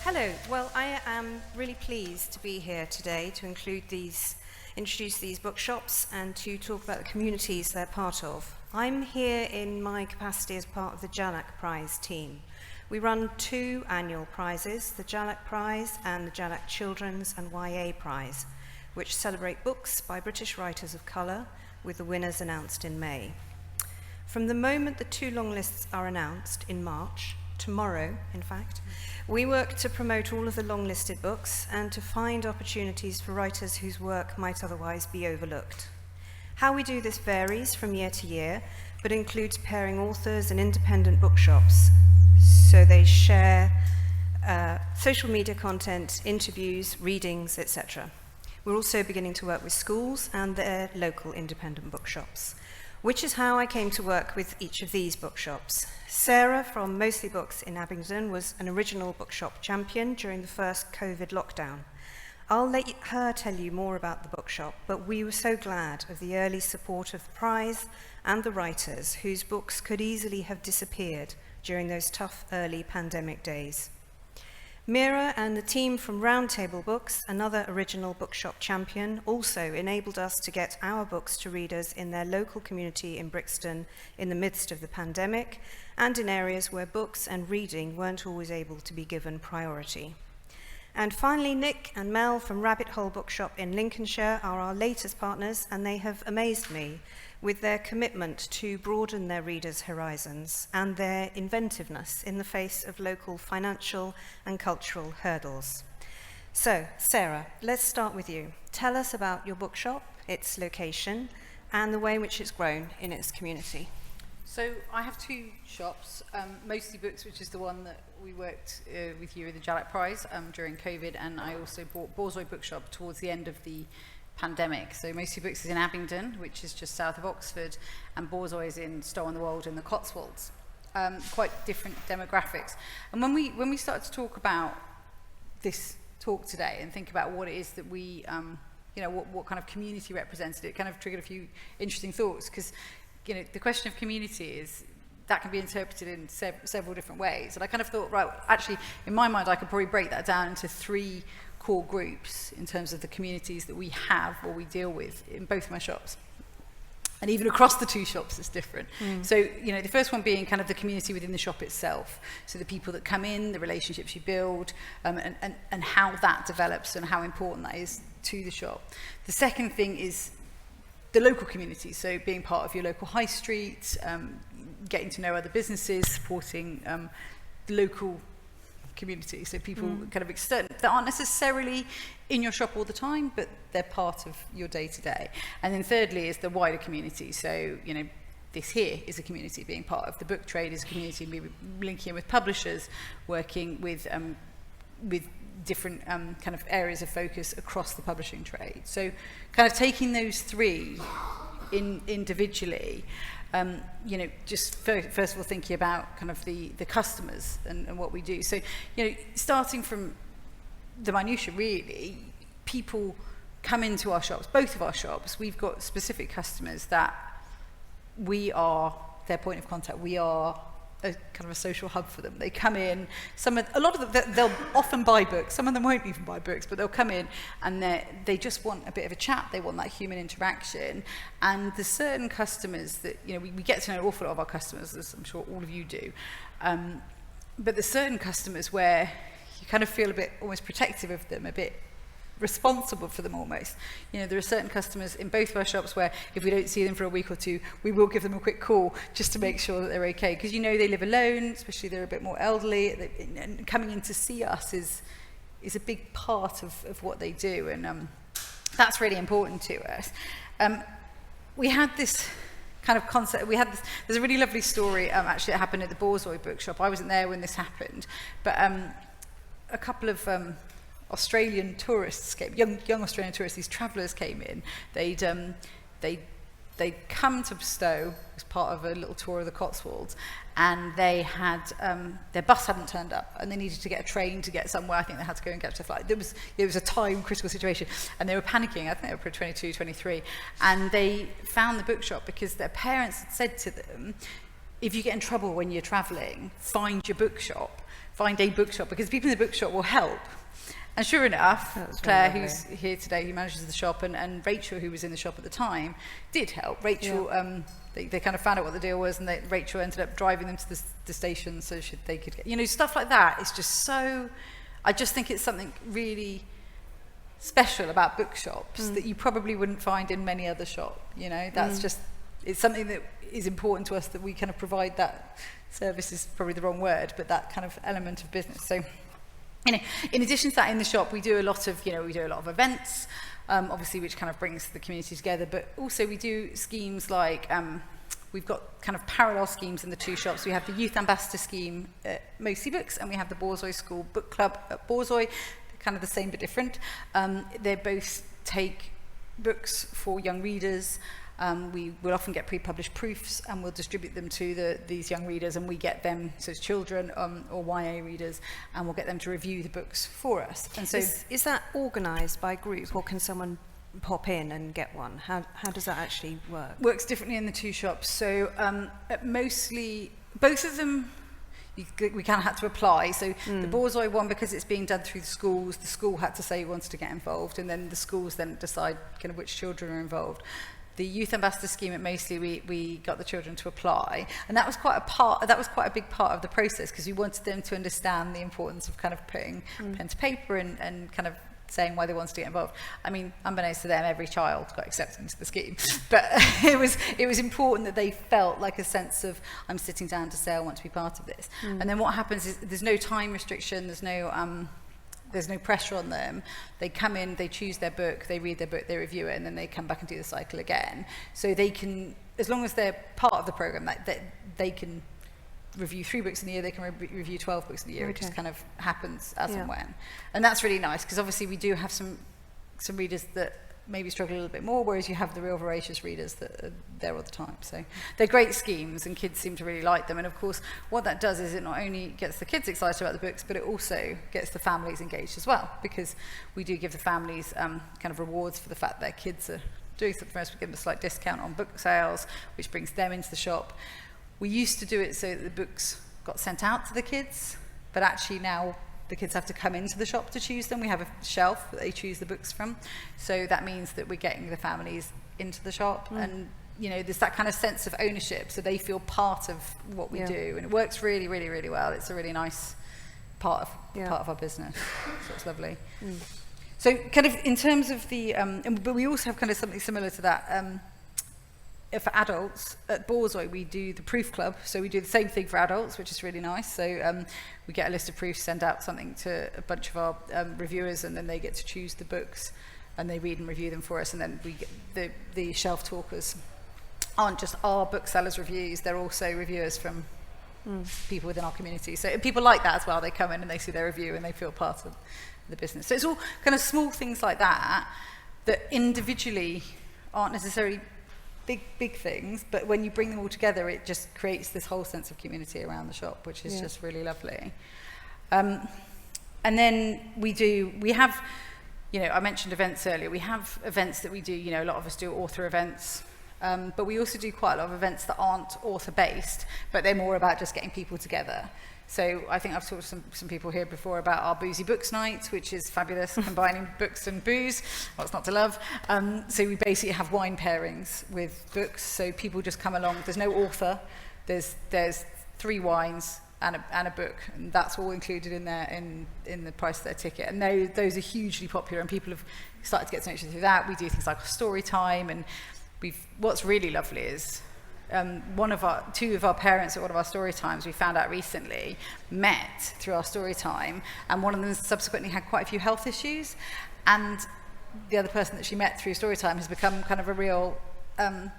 Hello. Well, I am really pleased to be here today to introduce these bookshops and to talk about the communities they're part of. I'm here in my capacity as part of the Jalak Prize team. We run two annual prizes, the Jalak Prize and the Jalak Children's and YA Prize, which celebrate books by British writers of colour, with the winners announced in May. From the moment the two longlists are announced in March, tomorrow in fact, we work to promote all of the long-listed books and to find opportunities for writers whose work might otherwise be overlooked. How we do this varies from year to year, but includes pairing authors and independent bookshops so they share social media content, interviews, readings, etc. We're also beginning to work with schools and their local independent bookshops, which is how I came to work with each of these bookshops. Sarah from Mostly Books in Abingdon was an original bookshop champion during the first COVID lockdown. I'll let her tell you more about the bookshop, but we were so glad of the early support of the prize and the writers whose books could easily have disappeared during those tough early pandemic days. Mira and the team from Roundtable Books, another original bookshop champion, also enabled us to get our books to readers in their local community in Brixton in the midst of the pandemic and in areas where books and reading weren't always able to be given priority. And finally, Nick and Mel from Rabbit Hole Bookshop in Lincolnshire are our latest partners, and they have amazed me with their commitment to broaden their readers' horizons and their inventiveness in the face of local financial and cultural hurdles. So, Sarah, let's start with you. Tell us about your bookshop, its location, and the way in which it's grown in its community. So I have two shops, Mostly Books, which is the one that we worked with you in the Jalak Prize during COVID, and I also bought Borzoi Bookshop towards the end of the pandemic. So Mostly Books is in Abingdon, which is just south of Oxford, and Borzoi is in Stow-on-the-Wold in the Cotswolds. Quite different demographics. And when we started to talk about this talk today and think about what it is that we, what kind of community represented, it kind of triggered a few interesting thoughts, because the question of community is that can be interpreted in several different ways. And I kind of thought, right, actually, in my mind, I could probably break that down into three core groups in terms of the communities that we have or we deal with in both of my shops. And even across the two shops, it's different. So, the first one being kind of the community within the shop itself. So the people that come in, the relationships you build, and how that develops and how important that is to the shop. The second thing is the local community, so being part of your local high street, getting to know other businesses, supporting the local community, so people kind of external that aren't necessarily in your shop all the time, but they're part of your day-to-day. And then thirdly is the wider community, so this here is a community, being part of the book trade is a community, maybe linking in with publishers, working with different kind of areas of focus across the publishing trade. So kind of taking those three individually, just first of all thinking about kind of the customers and what we do. So, starting from the minutiae really, people come into our shops, both of our shops, we've got specific customers that we are their point of contact. We are a kind of a social hub for them. They come in, a lot of them, they'll often buy books, some of them won't even buy books, but they'll come in and they just want a bit of a chat, they want that human interaction. And there's certain customers that, we get to know an awful lot of our customers, as I'm sure all of you do, but there's certain customers where you kind of feel a bit almost protective of them, a bit responsible for them almost. There are certain customers in both of our shops where if we don't see them for a week or two, we will give them a quick call just to make sure that they're okay, because they live alone, especially they're a bit more elderly, and coming in to see us is a big part of what they do, and that's really important to us. We had this kind of concept, there's a really lovely story actually that happened at the Borzoi Bookshop. I wasn't there when this happened, but a couple of Australian tourists came, young Australian tourists, these travellers came in. They'd come to Stow as part of a little tour of the Cotswolds, and they had their bus hadn't turned up, and they needed to get a train to get somewhere. I think they had to go and catch a flight. It was a time critical situation, and they were panicking. I think they were 22, 23, and they found the bookshop because their parents had said to them, if you get in trouble when you're travelling, find a bookshop, because people in the bookshop will help. And sure enough, Claire, who's here today, who manages the shop, and Rachel, who was in the shop at the time, did help. Rachel, they kind of found out what the deal was, and Rachel ended up driving them to the station so they could get, you know, stuff like that. It's just so, I just think it's something really special about bookshops that you probably wouldn't find in many other shops. You know, that's just, it's something that is important to us, that we kind of provide that service, is probably the wrong word, but that kind of element of business. So, you know, in addition to that, in the shop, we do a lot of events, obviously, which kind of brings the community together, but also we do schemes like, we've got kind of parallel schemes in the two shops. We have the Youth Ambassador scheme at Mostly Books, and we have the Borzoi School Book Club at Borzoi. They're kind of the same but different. They both take books for young readers. We will often get pre-published proofs, and we'll distribute them to these young readers, and we get them, so it's children or YA readers, and we'll get them to review the books for us. And so, is that organised by group, or can someone pop in and get one? How does that actually work? Works differently in the two shops. So mostly, both of them, we kind of had to apply. So the Borzoi one, because it's being done through the school had to say it wanted to get involved, and then the schools then decide kind of which children are involved. The Youth Ambassador scheme at Mostly, we got the children to apply, and that was quite a big part of the process, because we wanted them to understand the importance of kind of putting pen to paper and kind of saying why they wanted to get involved. I mean, unbeknownst to them, every child got accepted into the scheme, but it was important that they felt like a sense of, I'm sitting down to say I want to be part of this. And then what happens is there's no time restriction, there's no pressure on them. They come in, they choose their book, they read their book, they review it, and then they come back and do the cycle again. So they can, as long as they're part of the programme, they can review 3 books in the year, they can review 12 books in the year. It just kind of happens as and when. And that's really nice, because obviously we do have some readers that maybe struggle a little bit more, whereas you have the real voracious readers that are there all the time. So they're great schemes, and kids seem to really like them. And of course, what that does is it not only gets the kids excited about the books, but it also gets the families engaged as well, because we do give the families kind of rewards for the fact their kids are doing something for us. We give them a slight discount on book sales, which brings them into the shop. We used to do it so that the books got sent out to the kids, but actually now the kids have to come into the shop to choose them. We have a shelf that they choose the books from. So that means that we're getting the families into the shop, and you know, there's that kind of sense of ownership, so they feel part of what we do, and it works really, really, really well. It's a really nice part of our business. So it's lovely. So kind of in terms of the, but we also have kind of something similar to that. For adults, at Borzoi, we do the proof club, so we do the same thing for adults, which is really nice. So we get a list of proofs, send out something to a bunch of our reviewers, and then they get to choose the books, and they read and review them for us, and then we get the shelf talkers aren't just our booksellers' reviews, they're also reviewers from people within our community. So people like that as well. They come in and they see their review and they feel part of the business. So it's all kind of small things like that individually aren't necessarily big things, but when you bring them all together, it just creates this whole sense of community around the shop, which is just really lovely. And then we have, you know, I mentioned events earlier. We have events that we do, you know, a lot of us do author events, but we also do quite a lot of events that aren't author-based, but they're more about just getting people together. So I think I've talked to some people here before about our Boozy Books Night, which is fabulous, combining books and booze. What's not to love? So we basically have wine pairings with books, so people just come along. There's no author. There's 3 wines and a book, and that's all included in there in the price of their ticket. And those are hugely popular, and people have started to get to know each other through that. We do things like story time, and what's really lovely is two of our parents at one of our story times, we found out recently, met through our story time, and one of them subsequently had quite a few health issues, and the other person that she met through story time has become kind of a real kind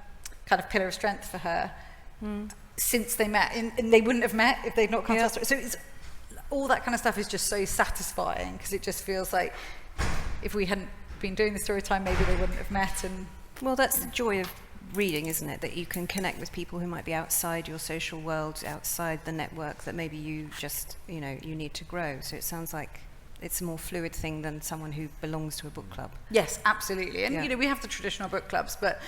of pillar of strength for her since they met, and they wouldn't have met if they'd not come to our story. So it's, all that kind of stuff is just so satisfying, because it just feels like if we hadn't been doing the story time, maybe they wouldn't have met. And well, that's the joy of reading, isn't it? That you can connect with people who might be outside your social world, outside the network that maybe you just, you know, you need to grow. So it sounds like it's a more fluid thing than someone who belongs to a book club. Yes, absolutely. And you know, we have the traditional book clubs, but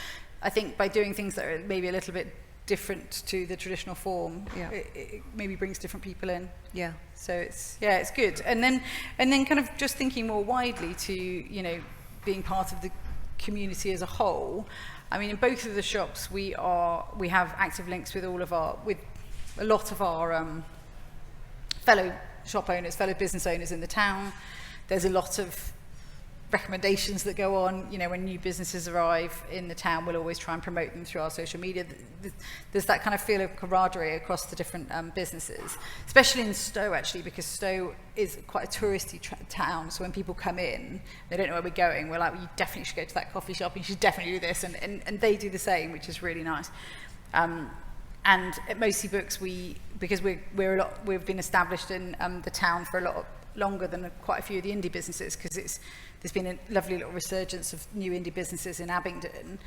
I think by doing things that are maybe a little bit different to the traditional form. Yeah. It maybe brings different people in. Yeah. So it's good. And then kind of just thinking more widely to, you know, being part of the community as a whole. I mean, in both of the shops, we have active links with a lot of our fellow shop owners, fellow business owners in the town. There's a lot of recommendations that go on, you know, when new businesses arrive in the town, we'll always try and promote them through our social media. There's that kind of feel of camaraderie across the different businesses, especially in Stowe, actually, because Stowe is quite a touristy town. So when people come in, they don't know where we're going. We're like, well, you definitely should go to that coffee shop. You should definitely do this. And they do the same, which is really nice. And at Mostly Books, because we've been established in the town for a lot longer than quite a few of the indie businesses, because there's been a lovely little resurgence of new indie businesses in Abingdon.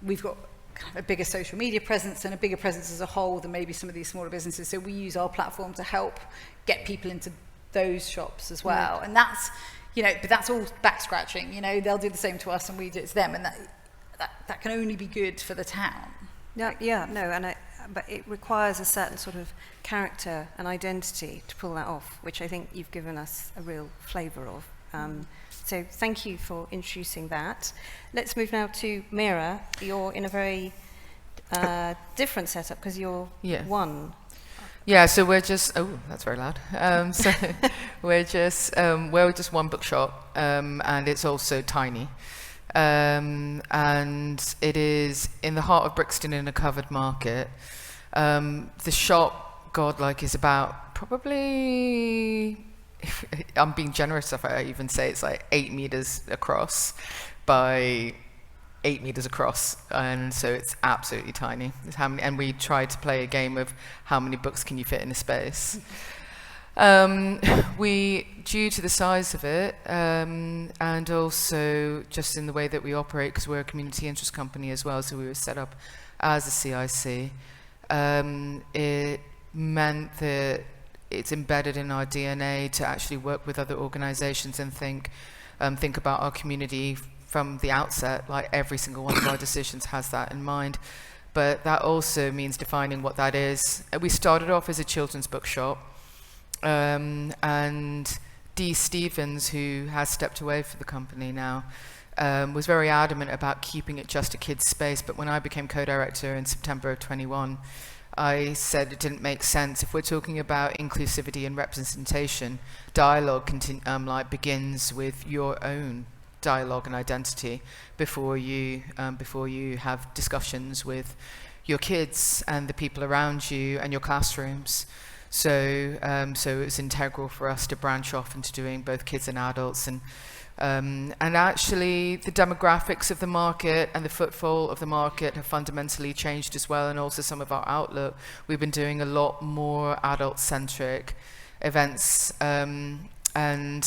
We've got kind of a bigger social media presence and a bigger presence as a whole than maybe some of these smaller businesses. So we use our platform to help get people into those shops as well. And that's, you know, but that's all back scratching. You know, they'll do the same to us and we do it to them, and that can only be good for the town. But it requires a certain sort of character and identity to pull that off, which I think you've given us a real flavour of. So thank you for introducing that. Let's move now to Mira. You're in a very different setup because you're one. Yeah, so we're just, that's very loud. So we're just one bookshop, and it's also tiny. And it is in the heart of Brixton in a covered market. The shop, godlike, is about probably, I'm being generous if I even say it's like 8 meters across by 8 meters across, and so it's absolutely tiny. And we try to play a game of how many books can you fit in a space. Due to the size of it, and also just in the way that we operate, because we're a community interest company as well, so we were set up as a CIC, it meant that it's embedded in our DNA to actually work with other organizations and think about our community from the outset. Like every single one of our decisions has that in mind. But that also means defining what that is. We started off as a children's bookshop, and Dee Stevens, who has stepped away from the company now, was very adamant about keeping it just a kids' space. But when I became co-director in September of 21, I said it didn't make sense. If we're talking about inclusivity and representation, dialogue begins with your own dialogue and identity before you have discussions with your kids and the people around you and your classrooms. So it's integral for us to branch off into doing both kids and adults, and actually the demographics of the market and the footfall of the market have fundamentally changed as well, and also some of our outlook. We've been doing a lot more adult-centric events, and in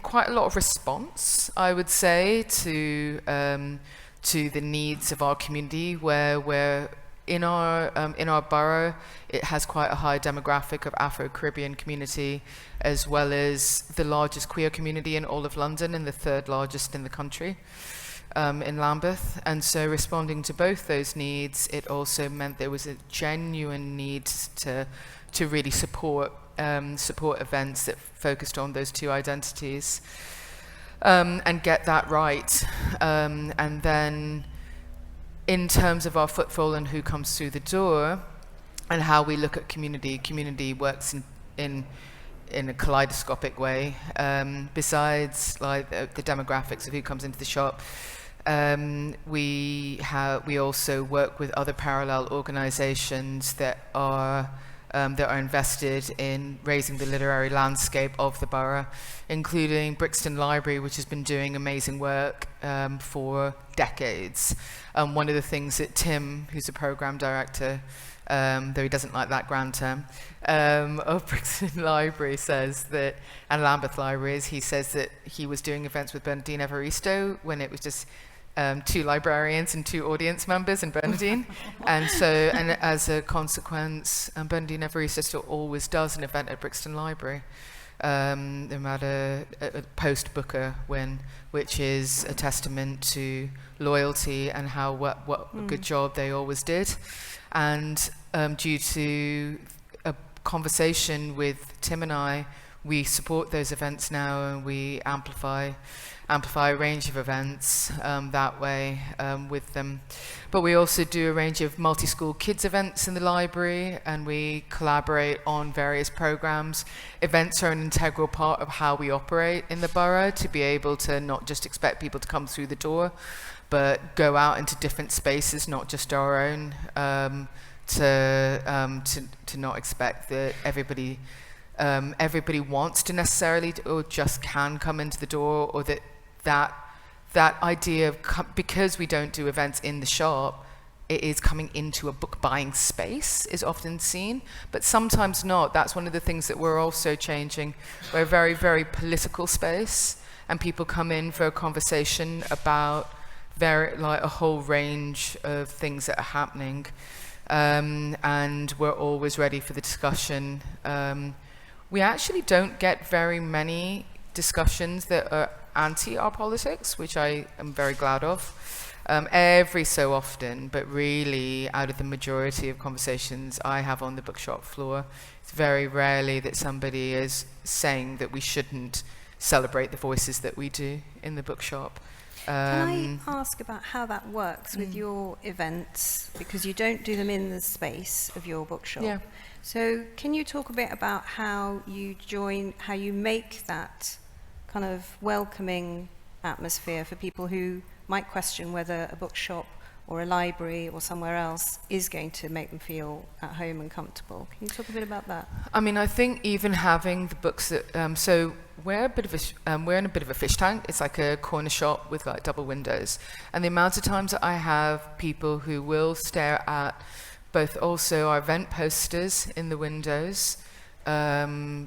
quite a lot of response, I would say, to the needs of our community, where we're in our borough, it has quite a high demographic of Afro-Caribbean community, as well as the largest queer community in all of London and the third largest in the country, in Lambeth. And so responding to both those needs, it also meant there was a genuine need to really support events that focused on those two identities, and get that right. And then in terms of our footfall and who comes through the door and how we look at community works in a kaleidoscopic way. Besides like the demographics of who comes into the shop, we also work with other parallel organizations that are invested in raising the literary landscape of the borough, including Brixton Library, which has been doing amazing work for decades. One of the things that Tim, who's a program director, though he doesn't like that grand term, of Brixton Library says that, and Lambeth Libraries, he says that he was doing events with Bernardine Evaristo when it was just 2 librarians and 2 audience members in Bernardine. and as a consequence, Bernardine Evaristo still always does an event at Brixton Library. They had a post-Booker win, which is a testament to loyalty and how what a good job they always did. And due to a conversation with Tim and I, we support those events now, and we amplify a range of events that way with them. But we also do a range of multi-school kids events in the library, and we collaborate on various programs. Events are an integral part of how we operate in the borough, to be able to not just expect people to come through the door, but go out into different spaces, not just our own, to not expect that everybody wants to necessarily or just can come into the door, or that idea of because we don't do events in the shop, it is coming into a book buying space is often seen, but sometimes not. That's one of the things that we're also changing. We're a very, very political space, and people come in for a conversation about a whole range of things that are happening, and we're always ready for the discussion. We actually don't get very many discussions that are anti our politics, which I am very glad of, every so often, but really out of the majority of conversations I have on the bookshop floor, it's very rarely that somebody is saying that we shouldn't celebrate the voices that we do in the bookshop. Can I ask about how that works with your events, because you don't do them in the space of your bookshop? Yeah. So can you talk a bit about how you make that kind of welcoming atmosphere for people who might question whether a bookshop or a library or somewhere else is going to make them feel at home and comfortable? Can you talk a bit about that? I mean, I think even having the books that, so we're in a bit of a fish tank. It's like a corner shop with like double windows. And the amount of times that I have people who will stare at both also our event posters in the windows,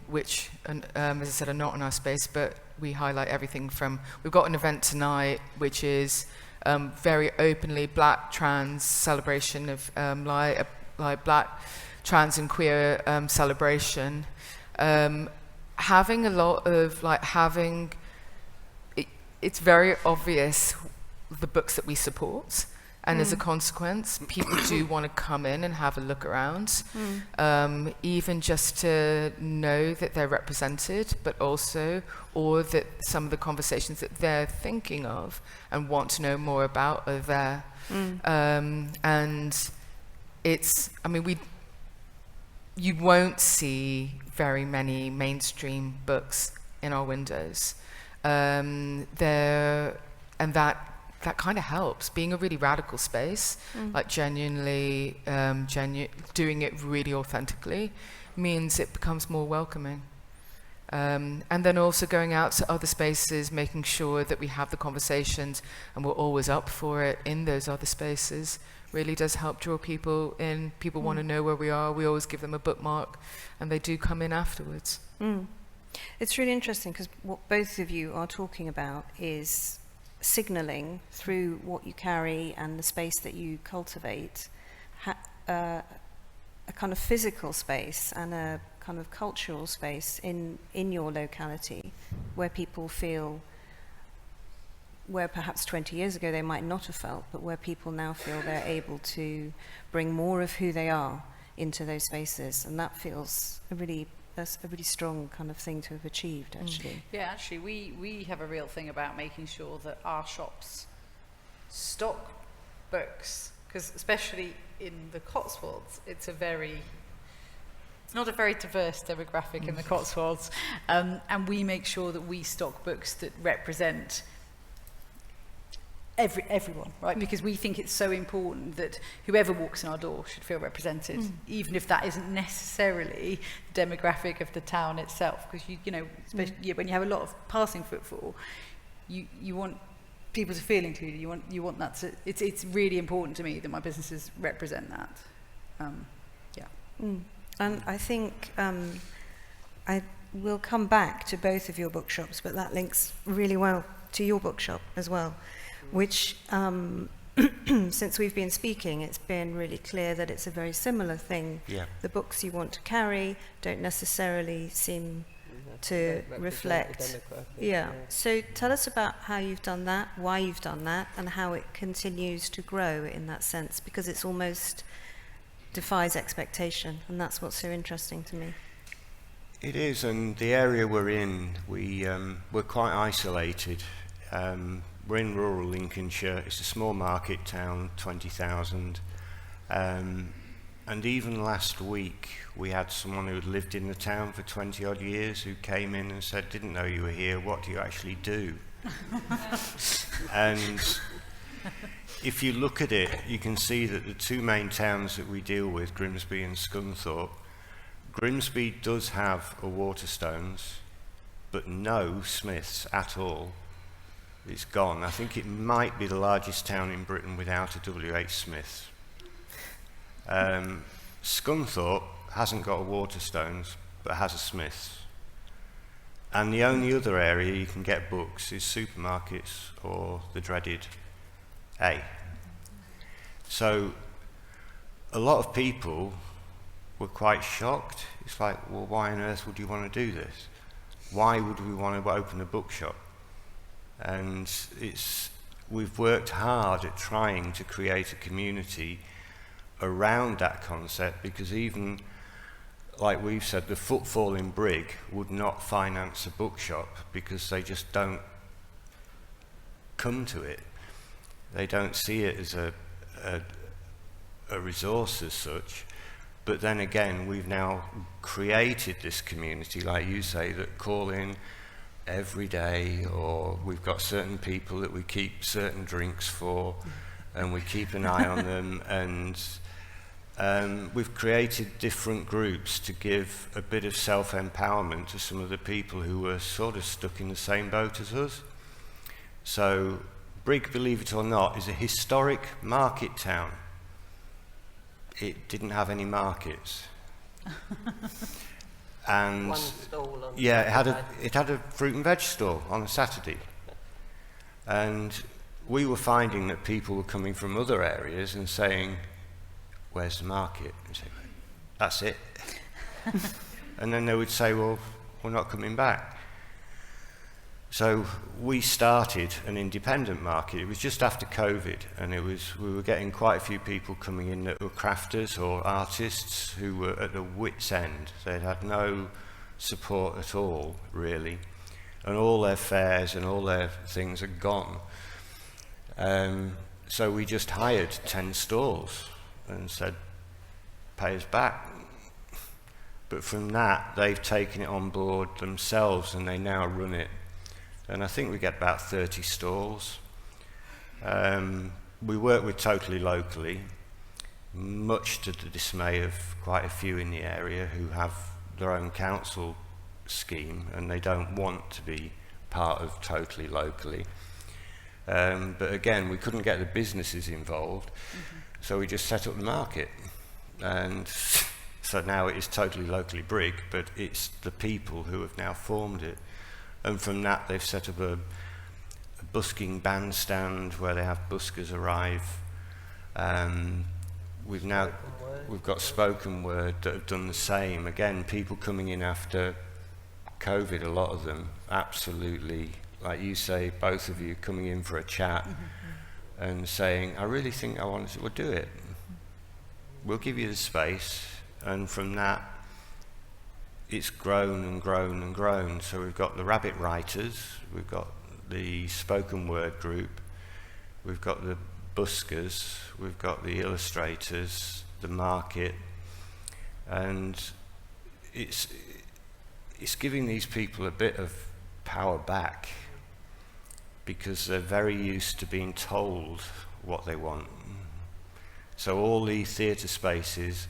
which, as I said, are not in our space, but we highlight everything from, we've got an event tonight, which is very openly black trans celebration of like black trans and queer celebration. Having a lot of it's very obvious the books that we support, and as a consequence, people do want to come in and have a look around, even just to know that they're represented, but also, or that some of the conversations that they're thinking of and want to know more about are there. And it's, I mean, you won't see very many mainstream books in our windows. That kind of helps, being a really radical space, like genuinely, doing it really authentically, means it becomes more welcoming. And then also going out to other spaces, making sure that we have the conversations and we're always up for it in those other spaces, really does help draw people in. People want to know where we are. We always give them a bookmark, and they do come in afterwards. It's really interesting, because what both of you are talking about is signalling through what you carry and the space that you cultivate, a kind of physical space and a kind of cultural space in your locality, where people feel, where perhaps 20 years ago they might not have felt, but where people now feel they're able to bring more of who they are into those spaces. And that feels that's a really strong kind of thing to have achieved, actually. Yeah, actually, we have a real thing about making sure that our shops stock books, because especially in the Cotswolds, it's not a very diverse demographic in the Cotswolds, and we make sure that we stock books that represent everyone, right? Because we think it's so important that whoever walks in our door should feel represented, even if that isn't necessarily the demographic of the town itself. Because you know, especially when you have a lot of passing footfall, you want people to feel included. You want that to. It's really important to me that my businesses represent that. And I think I will come back to both of your bookshops, but that links really well to your bookshop as well, which since we've been speaking, it's been really clear that it's a very similar thing. Yeah. The books you want to carry don't necessarily seem to represent reflect. the demographic, Yeah. So tell us about how you've done that, why you've done that, and how it continues to grow in that sense, because it's almost defies expectation, and that's what's so interesting to me. It is, and the area we're in, we're quite isolated. We're in rural Lincolnshire. It's a small market town, 20,000. And even last week, we had someone who had lived in the town for 20 odd years who came in and said, "Didn't know you were here, what do you actually do?" And if you look at it, you can see that the two main towns that we deal with, Grimsby and Scunthorpe, Grimsby does have a Waterstones, but no Smiths at all. It's gone. I think it might be the largest town in Britain without a WH Smiths. Scunthorpe hasn't got a Waterstones, but has a Smiths. And the only other area you can get books is supermarkets or the dreaded A. So a lot of people were quite shocked. It's like, well, why on earth would you want to do this? Why would we want to open a bookshop? And we've worked hard at trying to create a community around that concept, because even, like we've said, the footfall in Brig would not finance a bookshop because they just don't come to it. They don't see it as a resource as such. But then again, we've now created this community, like you say, that call in every day, or we've got certain people that we keep certain drinks for, and we keep an eye on them, and we've created different groups to give a bit of self-empowerment to some of the people who were sort of stuck in the same boat as us. So Brig, believe it or not, is a historic market town. It didn't have any markets. And One stall on yeah, Saturday. it had a fruit and veg stall on a Saturday. And we were finding that people were coming from other areas and saying, "Where's the market?" And say, "That's it." And then they would say, "Well, we're not coming back." So we started an independent market. It was just after COVID, and we were getting quite a few people coming in that were crafters or artists who were at the wit's end. They'd had no support at all, really, and all their fairs and all their things had gone. So we just hired 10 stalls and said, "Pay us back." But from that, they've taken it on board themselves, and they now run it. And I think we get about 30 stalls. We work with Totally Locally, much to the dismay of quite a few in the area who have their own council scheme, and they don't want to be part of Totally Locally. But again, we couldn't get the businesses involved, so we just set up the market. And so now it is Totally Locally Brig, but it's the people who have now formed it. And from that, they've set up a busking bandstand where they have buskers arrive. We've got spoken word that have done the same. Again, people coming in after COVID, a lot of them, absolutely, like you say, both of you coming in for a chat and saying, "I really think I want to," we'll do it. We'll give you the space. And from that, it's grown and grown and grown. So we've got the rabbit writers, we've got the spoken word group, we've got the buskers, we've got the illustrators, the market, and it's giving these people a bit of power back, because they're very used to being told what they want. So all the theatre spaces,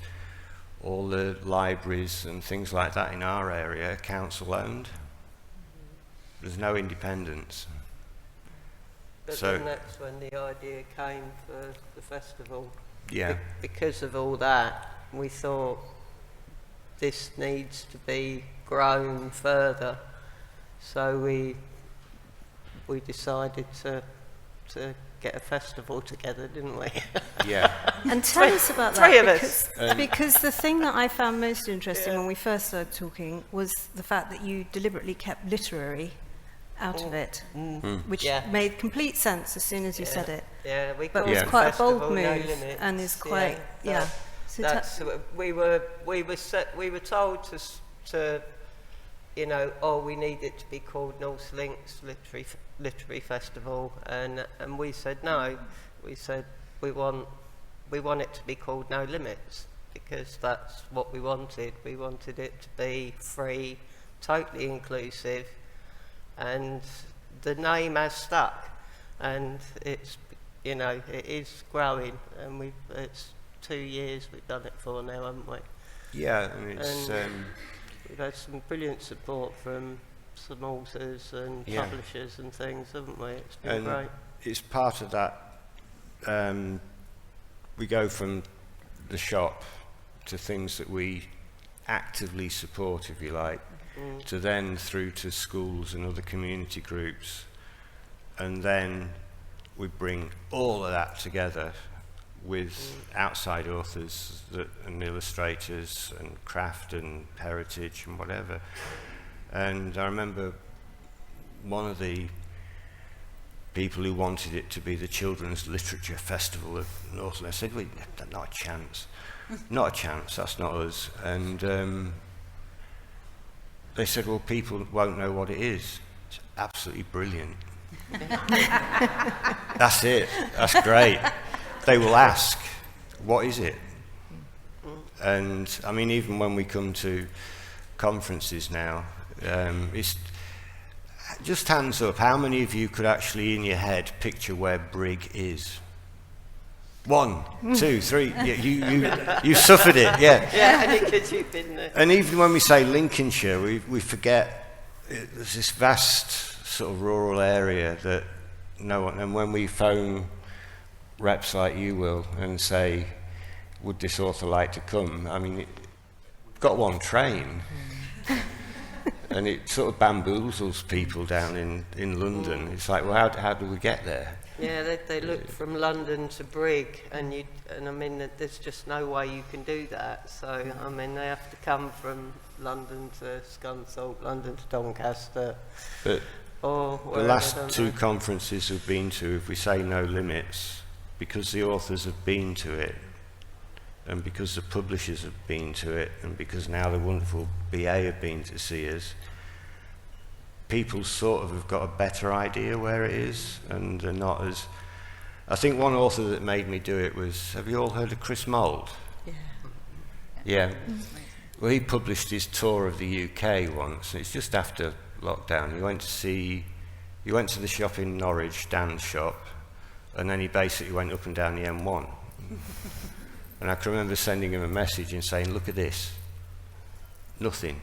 all the libraries and things like that in our area are council owned. There's no independence. But So then that's when the idea came for the festival. yeah, Because of all that, we thought this needs to be grown further. So we decided to get a festival together, didn't we? Yeah. And tell us about three that, of us. because the thing that I found most interesting when we first started talking was the fact that you deliberately kept literary out of it, which made complete sense as soon as you said it. Yeah, we But called it was it quite a Festival bold No move, Limits. and is quite, So That's we were told to you know, we need it to be called North Links Literary Festival, and we said no. We said we want it to be called No Limits, because that's what we wanted. We wanted it to be free, totally inclusive, and the name has stuck, and it's, you know, it is growing, and it's 2 years we've done it for now, haven't we? Yeah, and it's We've had some brilliant support from some authors and publishers and things, haven't we? It's been great. It's part of that. We go from the shop to things that we actively support, if you like, to then through to schools and other community groups, and then we bring all of that together with outside authors and illustrators and craft and heritage and whatever. And I remember one of the people who wanted it to be the Children's Literature Festival of Northland. I said, well, not a chance. Not a chance, that's not us. And they said, well, people won't know what it is. It's absolutely brilliant. That's it, that's great. They will ask, what is it? And I mean, even when we come to conferences now, it's just hands up, how many of you could actually in your head picture where Brig is? 1, 2, 3, you suffered it, yeah. Yeah, because you've been there. And even when we say Lincolnshire, we forget there's this vast sort of rural area that no one, and when we phone reps like you will and say, would this author like to come? I mean, we've got one train, and it sort of bamboozles people down in London. It's like, well, how do we get there? Yeah, they look from London to Brig, and I mean, there's just no way you can do that. So, I mean, they have to come from London to Scunthorpe, London to Doncaster. But or the last 2 conferences we've been to, if we say No Limits, because the authors have been to it, and because the publishers have been to it, and because now the wonderful BA have been to see us, people sort of have got a better idea where it is, and they're not as... I think one author that made me do it was, have you all heard of Chris Mould? Yeah. Well, he published his tour of the UK once, and it's just after lockdown. He went to the shop in Norwich, Dan's shop, and then he basically went up and down the M1. And I can remember sending him a message and saying, look at this, nothing.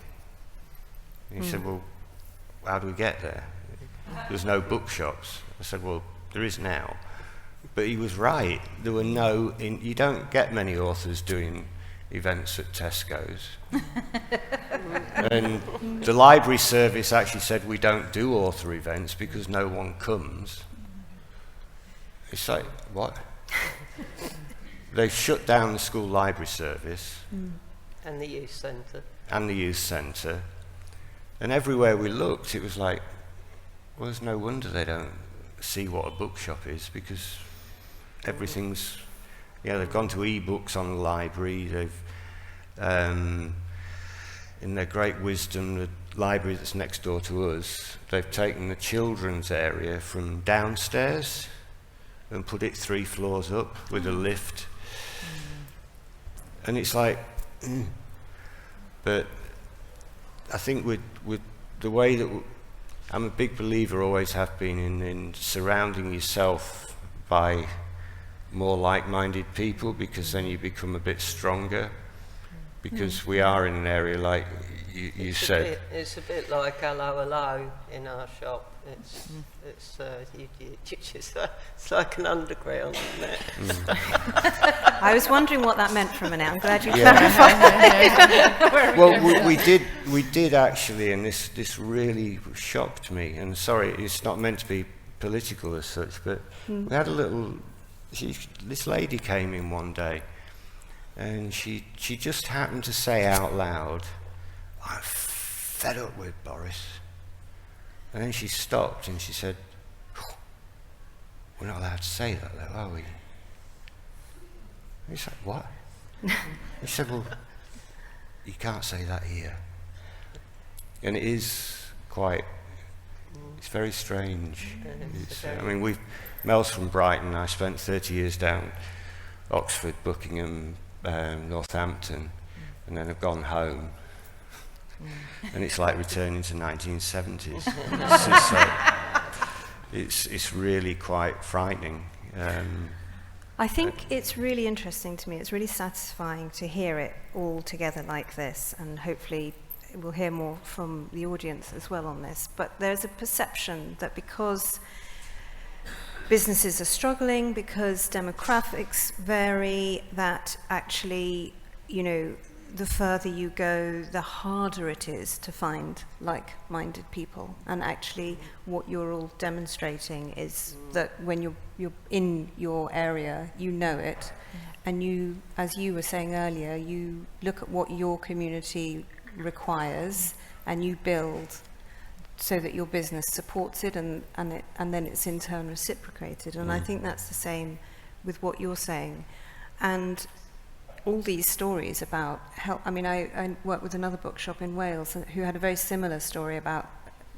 And he said, well, how do we get there? There's no bookshops. I said, well, there is now. But he was right. There were no, you don't get many authors doing events at Tesco's. And the library service actually said we don't do author events because no one comes. It's like, what? They shut down the school library service. And the youth centre. And the youth centre. And everywhere we looked, it was like, well, there's no wonder they don't see what a bookshop is, because everything's, they've gone to e-books on the library, they've, in their great wisdom, the library that's next door to us, they've taken the children's area from downstairs and put it 3 floors up with a lift. And it's like, but I think with the way that I'm a big believer, always have been, in surrounding yourself by more like-minded people, because then you become a bit stronger, because we are in an area like you said. It's a bit like hello, hello in our shop. It's like an underground, isn't it? I was wondering what that meant for a minute. I'm glad you Yeah. clarified. Well, we did actually, and this really shocked me. And sorry, it's not meant to be political as such, but we had a little. This lady came in one day, and she just happened to say out loud, "I'm fed up with Boris." And then she stopped and she said, "We're not allowed to say that, though, are we?" And he said, "What?" He said, "Well, you can't say that here." And it is quite. It's very strange. I mean, Mel's from Brighton. I spent 30 years down Oxford, Buckingham, Northampton, and then I've gone home. And it's like returning to 1970s. It's really quite frightening. I think it's really interesting to me. It's really satisfying to hear it all together like this, and hopefully we'll hear more from the audience as well on this. But there's a perception that because businesses are struggling, because demographics vary, that actually, you know, the further you go, the harder it is to find like-minded people. And actually what you're all demonstrating is that when you're in your area, you know it, and you, as you were saying earlier, you look at what your community requires and you build so that your business supports it, and then it's in turn reciprocated. And I think that's the same with what you're saying. And all these stories about help. I mean, I worked with another bookshop in Wales who had a very similar story about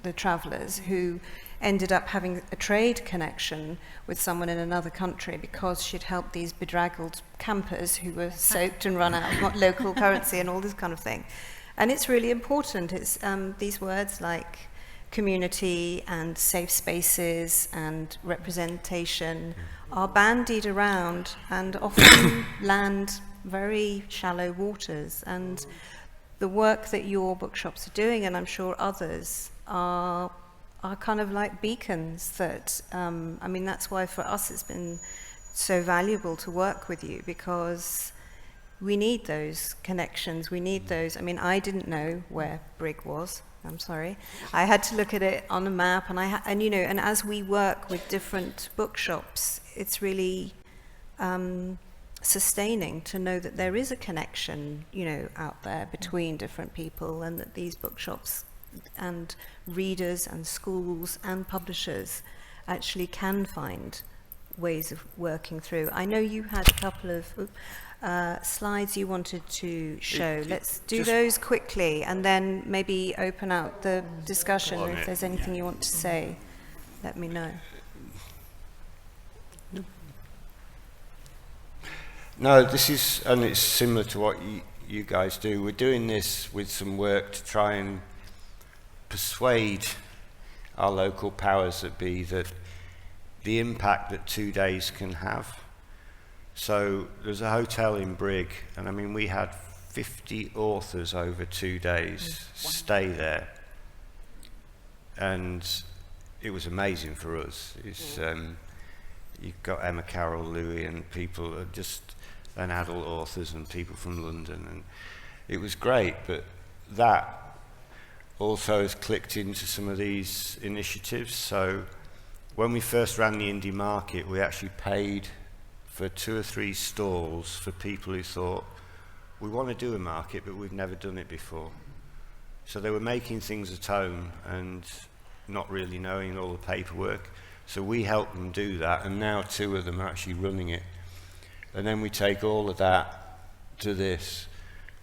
the travellers who ended up having a trade connection with someone in another country because she'd helped these bedraggled campers who were soaked and run out of local currency and all this kind of thing. And it's really important. It's these words like community and safe spaces and representation are bandied around and often land very shallow waters. And the work that your bookshops are doing, and I'm sure others, are kind of like beacons that, I mean, that's why for us it's been so valuable to work with you, because we need those connections, we need those. I mean, I didn't know where Brig was, I'm sorry. I had to look at it on a map, and you know, and as we work with different bookshops, it's really sustaining to know that there is a connection, you know, out there between different people, and that these bookshops and readers and schools and publishers actually can find ways of working through. I know you had a couple of slides you wanted to show. Let's do those quickly and then maybe open out the discussion. If there's anything you want to say, let me know. No, this is, and it's similar to what you guys do. We're doing this with some work to try and persuade our local powers that be that the impact that 2 days can have. So there's a hotel in Brig, and I mean, we had 50 authors over 2 days stay there, and it was amazing for us. It's you've got Emma Carroll, Louis, and people are just and adult authors and people from London, and it was great. But that also has clicked into some of these initiatives. So when we first ran the indie market, we actually paid for 2 or 3 stalls for people who thought, we want to do a market, but we've never done it before. So they were making things at home and not really knowing all the paperwork. So we helped them do that, and now 2 of them are actually running it. And then we take all of that to this,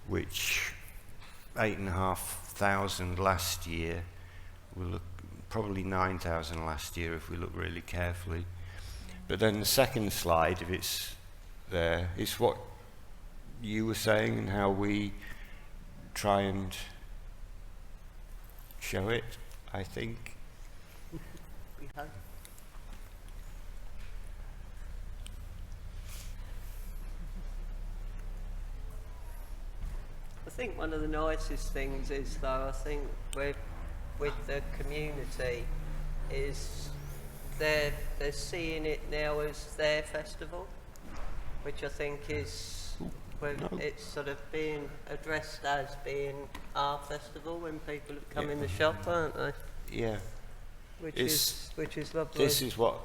which 8,500 last year. We'll look probably 9,000 last year if we look really carefully. But then the second slide, if it's there, is what you were saying and how we try and show it, I think. I think one of the nicest things is, though, I think with the community is they're seeing it now as their festival, which I think is it's sort of being addressed as being our festival when people have come in the shop, aren't they? Yeah. which It's- is lovely. This is what.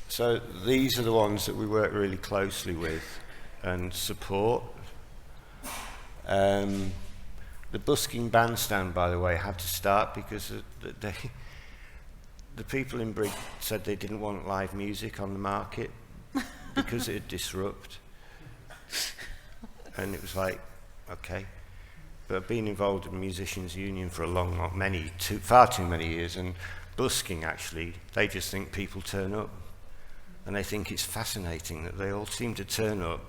So these are the ones that we work really closely with and support. The busking bandstand, by the way, had to start because the people in Brig said they didn't want live music on the market because it'd disrupt. And it was like, okay. But I've been involved in the Musicians Union for a far too many years, and busking actually, they just think people turn up. And they think it's fascinating that they all seem to turn up,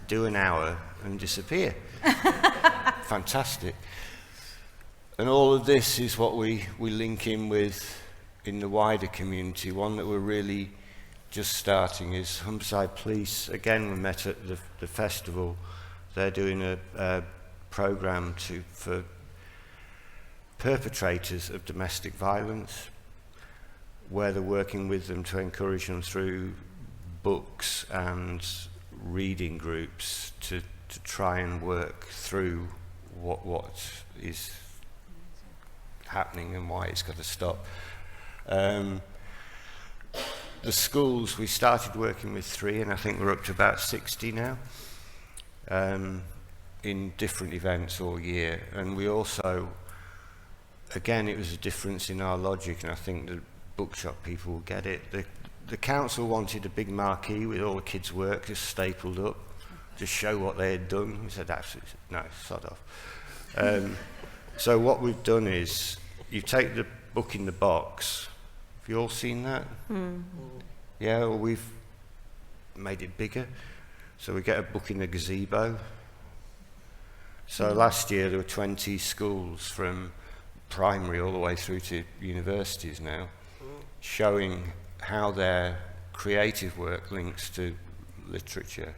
do an hour, and disappear. Fantastic. And all of this is what we link in with in the wider community. One that we're really just starting is Humberside Police. Again, we met at the festival. They're doing a programme for perpetrators of domestic violence, where they're working with them to encourage them through books and reading groups to try and work through what is happening and why it's got to stop. The schools, we started working with 3, and I think we're up to about 60 now, in different events all year. And we also, again, it was a difference in our logic, and I think the bookshop people will get it. The council wanted a big marquee with all the kids' work just stapled up to show what they had done. We said, absolutely, no, sod off. So what we've done is, you take the book in the box. Have you all seen that? Yeah, well, we've made it bigger. So we get a book in the gazebo. So last year there were 20 schools from primary all the way through to universities now, showing how their creative work links to literature.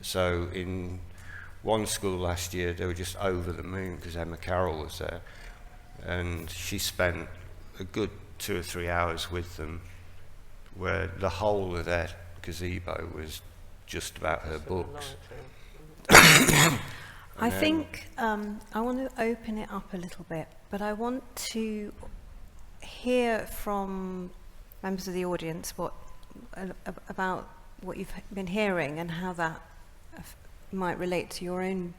So in one school last year, they were just over the moon because Emma Carroll was there, and she spent a good 2 or 3 hours with them, where the whole of their gazebo was just about her books. I think I want to open it up a little bit, but I want to hear from members of the audience about what you've been hearing and how that might relate to your own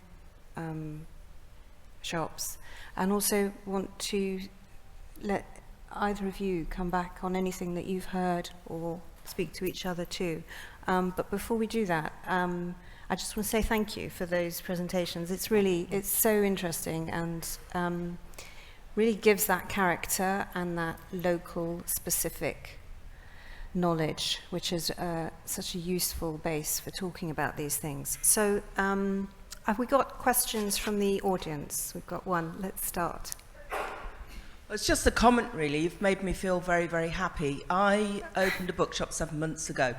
shops, and also want to let either of you come back on anything that you've heard or speak to each other too. But before we do that, I just want to say thank you for those presentations. It's so interesting, and really gives that character and that local specific knowledge, which is such a useful base for talking about these things. So have we got questions from the audience? We've got one. Let's start. It's just a comment, really. You've made me feel very, very happy. I opened a bookshop 7 months ago,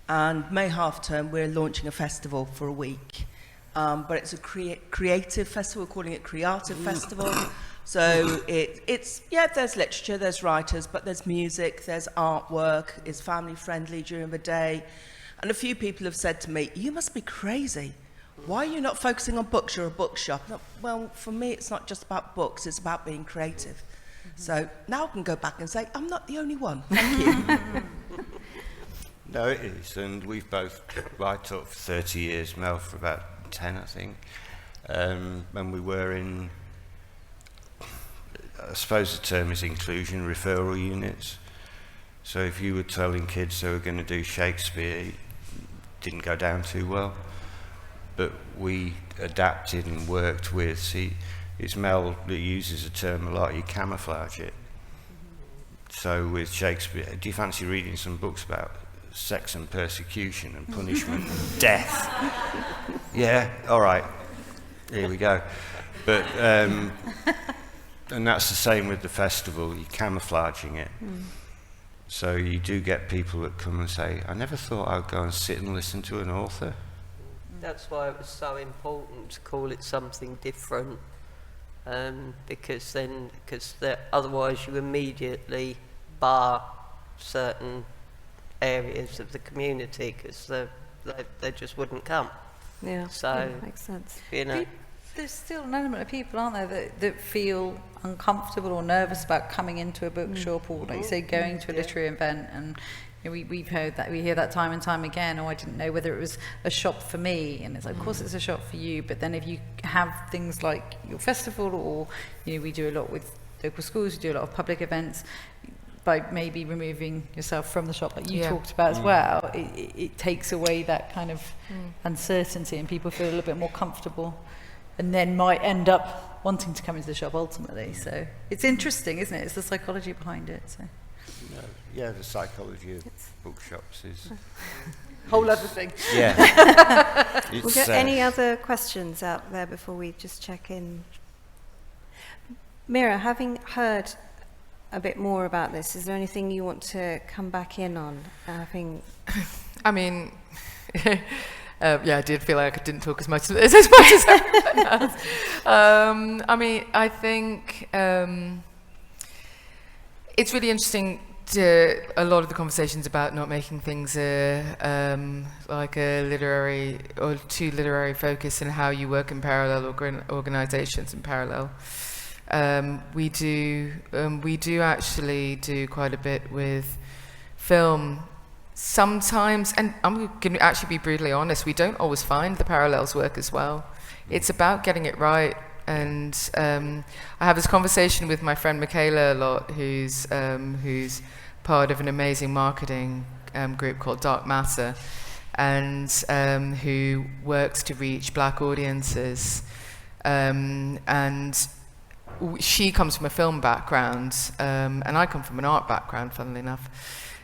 and May half term we're launching a festival for a week. But it's a creative festival, we're calling it Creative Festival. So it's there's literature, there's writers, but there's music, there's artwork, it's family friendly during the day. And a few people have said to me, you must be crazy. Why are you not focusing on books? You're a bookshop. Well, for me, it's not just about books, it's about being creative. So now I can go back and say, I'm not the only one. Thank you. No, it is, and we've both, I taught for 30 years, Mel for about 10, I think. When we were in, I suppose the term is inclusion, referral units. So if you were telling kids they were going to do Shakespeare, it didn't go down too well. But we adapted and worked with, see, it's Mel that uses a term a lot, you camouflage it. So with Shakespeare, do you fancy reading some books about sex and persecution and punishment and death? Yeah, all right, here we go. But, and that's the same with the festival, you're camouflaging it. So you do get people that come and say, I never thought I would go and sit and listen to an author. That's why it was so important to call it something different, because otherwise you immediately bar certain areas of the community because they just wouldn't come. Yeah, So makes sense. you know, there's still an element of people, aren't there, that feel uncomfortable or nervous about coming into a bookshop or, like you say, going to a literary event. And you know, we hear that time and time again. Oh, I didn't know whether it was a shop for me. And it's like, of course it's a shop for you. But then if you have things like your festival, or you know, we do a lot with local schools, we do a lot of public events. By maybe removing yourself from the shop, like you talked about as well, it takes away that kind of uncertainty, and people feel a little bit more comfortable, and then might end up wanting to come into the shop ultimately. So it's interesting, isn't it? It's the psychology behind it. So. No, yeah, the psychology of bookshops is whole other thing. Yeah. We'll get any other questions out there before we just check in. Mira, having heard a bit more about this, is there anything you want to come back in on? I mean, I did feel like I didn't talk as much as everyone else. I mean, I think it's really interesting a lot of the conversations about not making things like a literary or too literary focus, and how you work in parallel organizations in parallel. We do actually do quite a bit with film sometimes, and I'm going to actually be brutally honest, we don't always find the parallels work as well. It's about getting it right. And I have this conversation with my friend Michaela a lot, who's part of an amazing marketing group called Dark Matter, and who works to reach Black audiences. And she comes from a film background, and I come from an art background, funnily enough.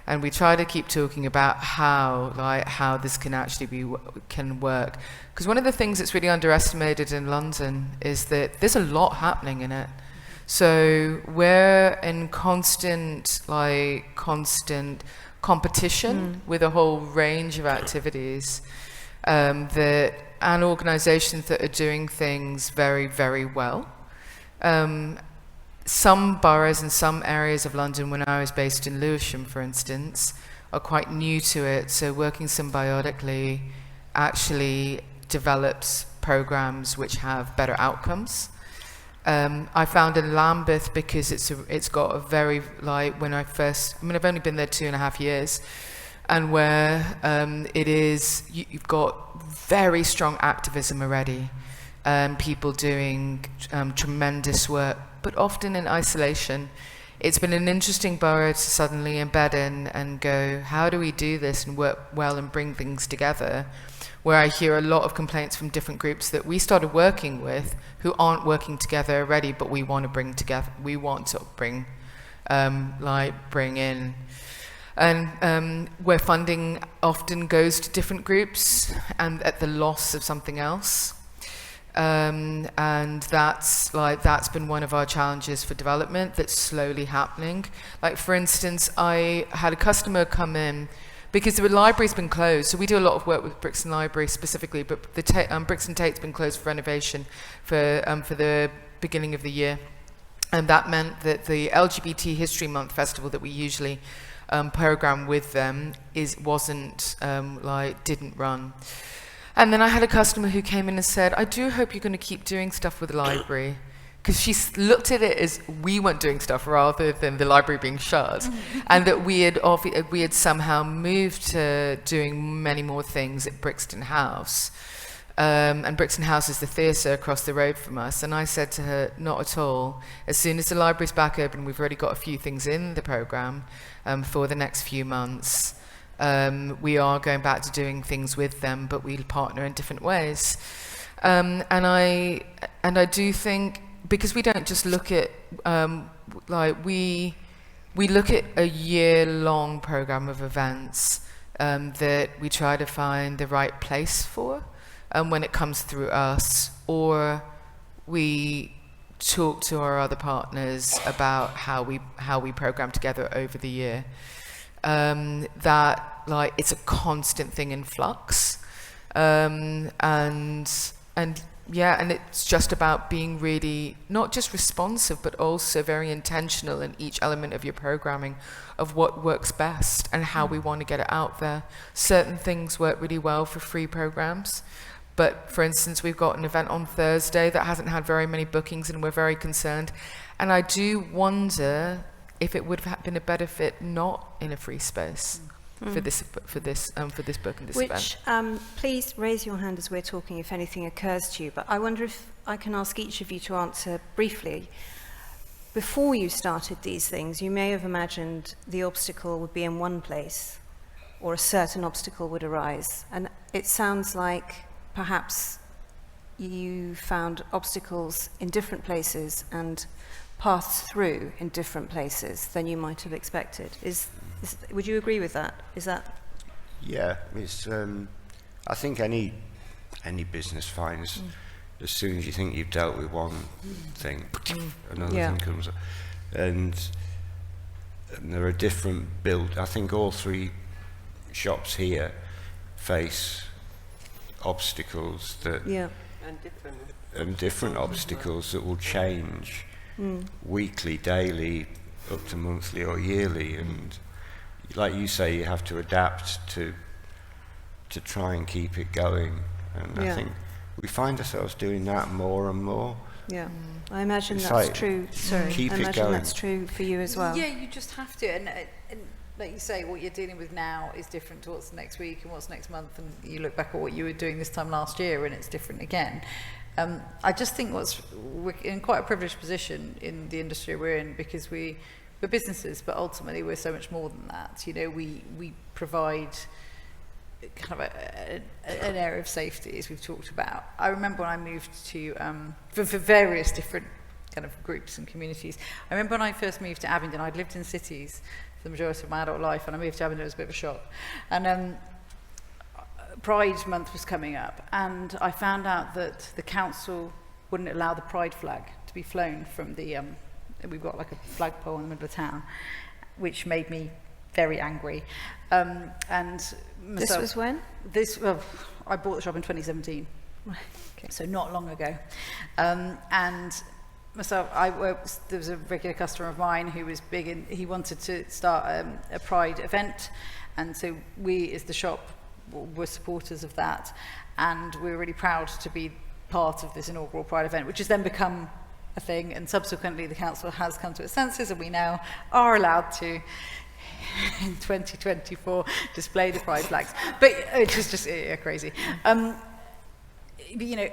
And we try to keep talking about how this can actually can work. Because one of the things that's really underestimated in London is that there's a lot happening in it. So we're in constant competition with a whole range of activities, and organizations that are doing things very, very well. Some boroughs and some areas of London, when I was based in Lewisham, for instance, are quite new to it. So working symbiotically actually develops programs which have better outcomes. I found in Lambeth, because it's got a very, I've only been there 2.5 years, and where you've got very strong activism already. People doing tremendous work, but often in isolation. It's been an interesting borough to suddenly embed in and go, how do we do this and work well and bring things together? Where I hear a lot of complaints from different groups that we started working with who aren't working together already, but we want to bring together, we want to bring in. And where funding often goes to different groups and at the loss of something else. And that's been one of our challenges for development that's slowly happening. Like, for instance, I had a customer come in because the library's been closed, so we do a lot of work with Brixton Library specifically, but the Brixton Tate's been closed for renovation for the beginning of the year. And that meant that the LGBT History Month festival that we usually program with them didn't run. And then I had a customer who came in and said, I do hope you're going to keep doing stuff with the library. Because she looked at it as we weren't doing stuff rather than the library being shut. And that we had somehow moved to doing many more things at Brixton House. And Brixton House is the theatre across the road from us. And I said to her, not at all. As soon as the library's back open, we've already got a few things in the programme for the next few months. We are going back to doing things with them, but we'll partner in different ways. And I do think, because we don't just look at, we look at a year-long program of events that we try to find the right place for when it comes through us, or we talk to our other partners about how we program together over the year. That it's a constant thing in flux, and it's just about being really not just responsive but also very intentional in each element of your programming of what works best and how we want to get it out there. Certain things work really well for free programs, But for instance, we've got an event on Thursday that hasn't had very many bookings, and we're very concerned. And I do wonder if it would have been a better fit not in a free space for this book and this event. Which, please raise your hand as we're talking if anything occurs to you. But I wonder if I can ask each of you to answer briefly. Before you started these things, you may have imagined the obstacle would be in one place, or a certain obstacle would arise. And it sounds like perhaps you found obstacles in different places and paths through in different places than you might have expected. Would you agree with that? Is that? Yeah, it's. I think any business finds as soon as you think you've dealt with one thing, another thing comes up, and there are different build. I think all three shops here face obstacles that and different obstacles that will change weekly, daily, up to monthly or yearly, and like you say, you have to adapt to try and keep it going. And I think we find ourselves doing that more and more. Yeah, I imagine It's that's like, true. Sorry, keep I it imagine going. that's true for you as well. Yeah, you just have to. And like you say, what you're dealing with now is different to what's next week and what's next month. And you look back at what you were doing this time last year and it's different again. I just think we're in quite a privileged position in the industry we're in, because we're businesses, but ultimately we're so much more than that. You know, we provide kind of an area of safety, as we've talked about. I remember when I moved to, for various different kind of groups and communities, I remember when I first moved to Abingdon, I'd lived in cities for the majority of my adult life, and I moved to Abingdon, it was a bit of a shock. And Pride Month was coming up, and I found out that the council wouldn't allow the Pride flag to be flown from the, we've got like a flagpole in the middle of town, which made me very angry. And myself, This was when? I bought the shop in 2017, Okay. so not long ago. And myself, there was a regular customer of mine who was big, and he wanted to start a Pride event, and so we, as the shop, were supporters of that, and we were really proud to be part of this inaugural Pride event, which has then become a thing, and subsequently the council has come to its senses, and we now are allowed to, in 2024, display the Pride flags. But it's just crazy. But, you know,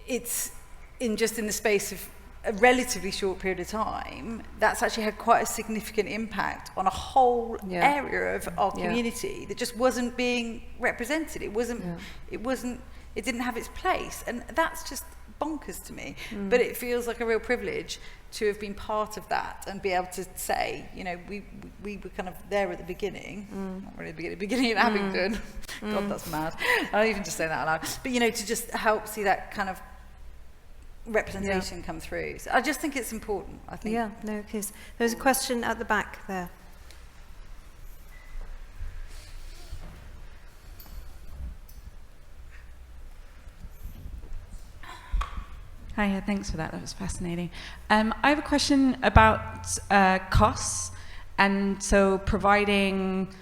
it's in the space of a relatively short period of time, that's actually had quite a significant impact on a whole area of our community that just wasn't being represented. It didn't have its place, and that's just bonkers to me. But it feels like a real privilege to have been part of that and be able to say, you know, we were kind of there at the beginning, not really the beginning in Abingdon. God, that's mad. I don't even just say that out loud. But, you know, to just help see that kind of representation come through. So I just think it's important, I think. Yeah, no, because there's a question at the back there. Hi, thanks for that. That was fascinating. I have a question about costs, and so providing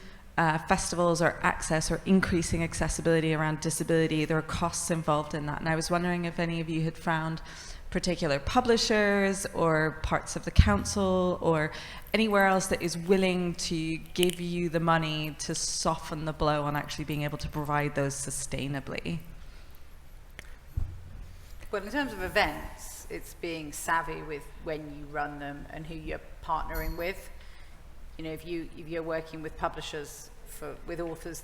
festivals or access or increasing accessibility around disability, there are costs involved in that. And I was wondering if any of you had found particular publishers or parts of the council or anywhere else that is willing to give you the money to soften the blow on actually being able to provide those sustainably. Well, in terms of events, it's being savvy with when you run them and who you're partnering with. You know, if you're working with publishers with authors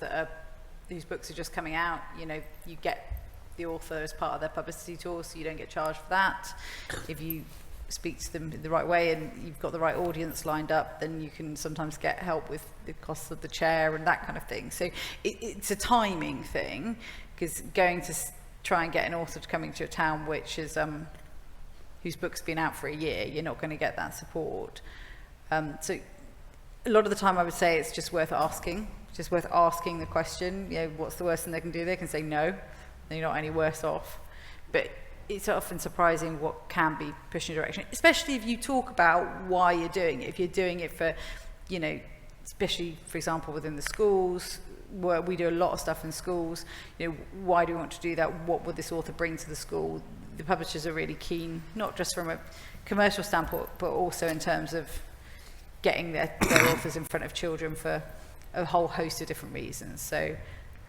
whose books are just coming out, you know, you get the author as part of their publicity tour, so you don't get charged for that. If you speak to them the right way and you've got the right audience lined up, then you can sometimes get help with the costs of the chair and that kind of thing. So it's a timing thing, because going to try and get an author to come into your town which is whose book's been out for a year, you're not going to get that support. So a lot of the time I would say it's just worth asking the question, you know, what's the worst thing they can do? They can say no, and you're not any worse off. But it's often surprising what can be pushed in a direction, especially if you talk about why you're doing it. If you're doing it for, you know, especially, for example, within the schools, we do a lot of stuff in schools. You know, why do we want to do that? What would this author bring to the school? The publishers are really keen, not just from a commercial standpoint, but also in terms of getting their authors in front of children for a whole host of different reasons. So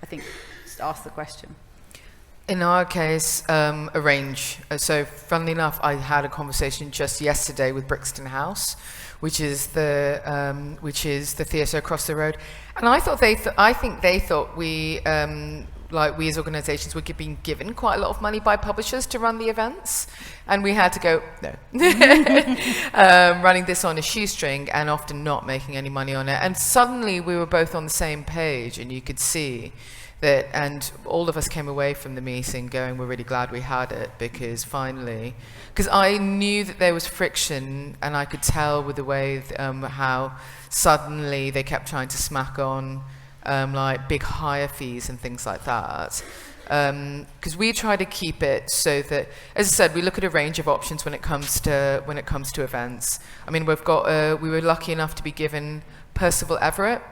I think just ask the question. In our case, a range. So, funnily enough, I had a conversation just yesterday with Brixton House, which is the theatre across the road, and I think they thought we, like we as organisations, were being given quite a lot of money by publishers to run the events, and we had to go no, running this on a shoestring and often not making any money on it. And suddenly we were both on the same page, and you could see that, and all of us came away from the meeting going, we're really glad we had it, because finally, because I knew that there was friction, and I could tell with the way how suddenly they kept trying to smack on like big hire fees and things like that. Because we try to keep it so that, as I said, we look at a range of options when it comes to events. I mean, we were lucky enough to be given Percival Everett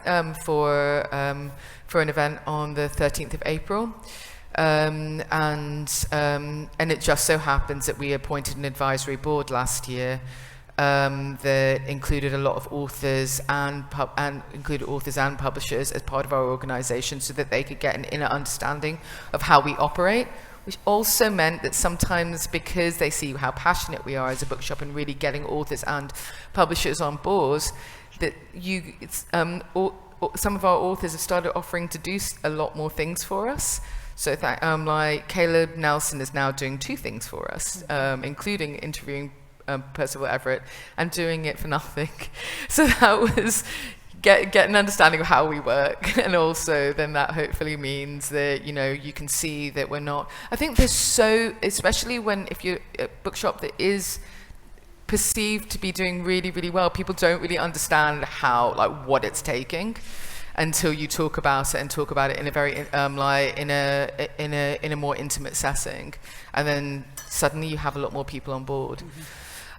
for an event on the 13th of April. And it just so happens that we appointed an advisory board last year that included a lot of authors and publishers as part of our organisation, so that they could get an inner understanding of how we operate, which also meant that sometimes, because they see how passionate we are as a bookshop and really getting authors and publishers on board, that some of our authors have started offering to do a lot more things for us. So that, like Caleb Nelson is now doing 2 things for us, including interviewing Percival Everett, and doing it for nothing. So that was get an understanding of how we work, and also then that hopefully means that, you know, you can see that we're not. I think there's especially if you're a bookshop that is perceived to be doing really, really well, people don't really understand how, like, what it's taking until you talk about it, and talk about it in a very in a more intimate setting, and then suddenly you have a lot more people on board.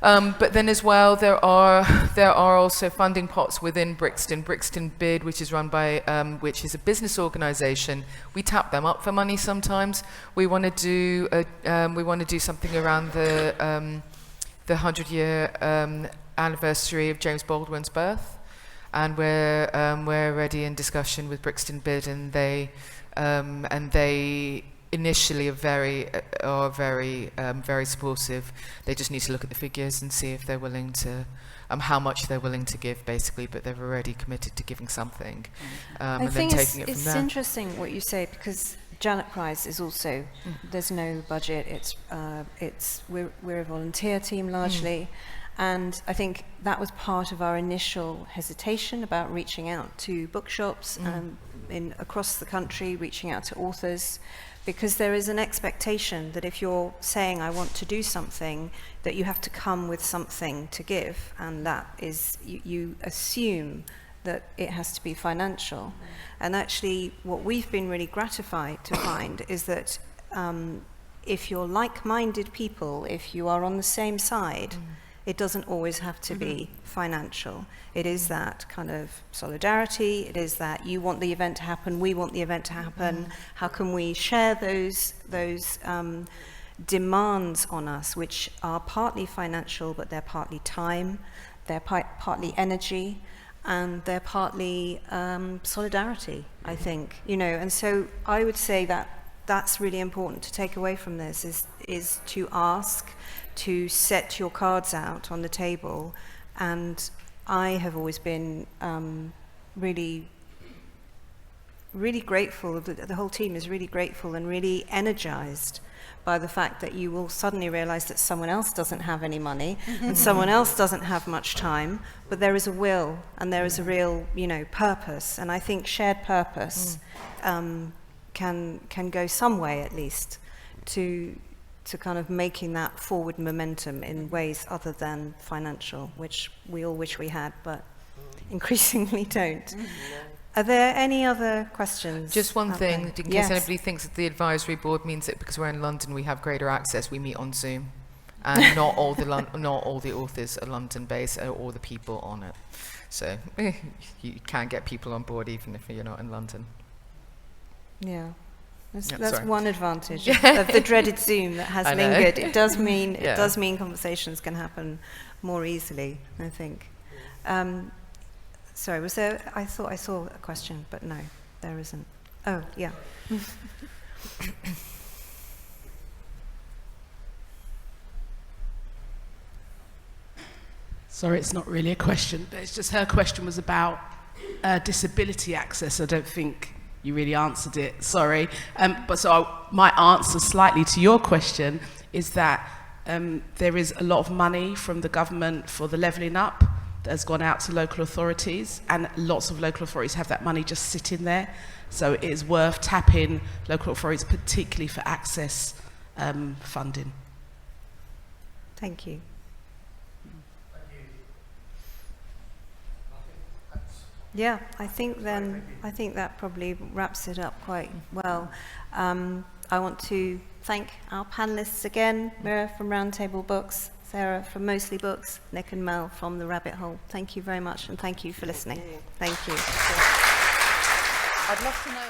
But then as well, there are also funding pots within Brixton. Brixton Bid, which is run by, which is a business organisation. We tap them up for money sometimes. We want to do something around the 100-year anniversary of James Baldwin's birth, and we're already in discussion with Brixton Bid, and they initially are very supportive. They just need to look at the figures and see if they're willing to, how much they're willing to give, basically. But they've already committed to giving something, I and think then taking it from it's there. interesting what you say, because Janet Prize is also, there's no budget. We're a volunteer team largely, and I think that was part of our initial hesitation about reaching out to bookshops across the country, reaching out to authors, because there is an expectation that if you're saying, I want to do something, that you have to come with something to give, and that is, you assume that it has to be financial. And actually, what we've been really gratified to find is that if you're like-minded people, if you are on the same side, it doesn't always have to be financial. It is that kind of solidarity. It is that you want the event to happen, we want the event to happen. How can we share those demands on us, which are partly financial, but they're partly time, they're partly energy, and they're partly solidarity, I think. You know, and so I would say that that's really important to take away from this, is to ask, to set your cards out on the table. And I have always been really, really grateful, the whole team is really grateful and really energized by the fact that you will suddenly realize that someone else doesn't have any money and someone else doesn't have much time, but there is a will and there is a real, you know, purpose. And I think shared purpose can go some way, at least, to kind of making that forward momentum in ways other than financial, which we all wish we had, but increasingly don't. Are there any other questions? Just one thing, in case Yes. anybody thinks that the advisory board means that because we're in London we have greater access, we meet on Zoom. And not all the authors are London-based, or the people on it. So you can get people on board even if you're not in London. Yeah. That's, Yeah, that's sorry. one advantage of the dreaded Zoom that has I know. lingered. It does mean Yeah. conversations can happen more easily, I think. Sorry, was there? I thought I saw a question, but no, there isn't. Oh, yeah. Sorry, it's not really a question, but it's just her question was about disability access. I don't think you really answered it, sorry. My answer slightly to your question is that there is a lot of money from the government for the levelling up that has gone out to local authorities, and lots of local authorities have that money just sitting there. So it is worth tapping local authorities, particularly for access funding. Thank you. Yeah, I think that probably wraps it up quite well. I want to thank our panelists again, Mira from Roundtable Books, Sarah from Mostly Books, Nick and Mel from The Rabbit Hole. Thank you very much, and thank you for listening. Thank you. I'd love to know